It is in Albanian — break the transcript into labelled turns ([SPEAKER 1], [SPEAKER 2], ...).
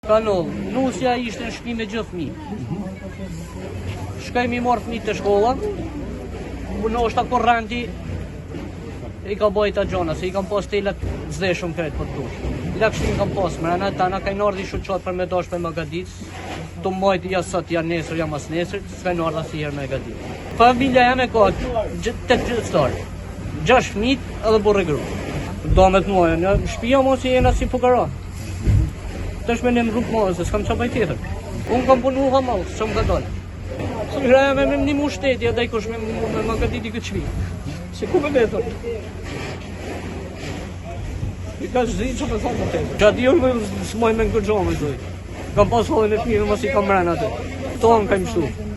[SPEAKER 1] Kanol, nusja ishte në shtëpi me gjithë fëmijë. Shkoj mi marr fëmijët të shkolla, ndoshta korrenti i ka bojta gjona, se i kam pas telat zdeshëm krejt për tush. Lakshtin kam pas mrena, tana kanë ardhi shoqat për me dash për Magadic. Të mbajt ja sot, ja nesër, ja mas nesër, s'kanë ardha si herë Magadic. Familja jame ka 8 gjyqtar, 6 fëmijë edhe burrë gru. Damet muaj, në shtëpia mos i jena si fukara. Tash me në rrugë mos, se s'kam çfarë bëj tjetër. Unë kam punu hamall, s'm ka dalë. Si hraja me një mushteti, a kush me Magadic këtë çmi. Se ku me vetëm. I ka zhinë që me thonë më tezë. Që ati unë s'moj me në këtë gjomë, kam pas hollën e fëmijëve, mos i kam mrenë atë. To më kam shtu.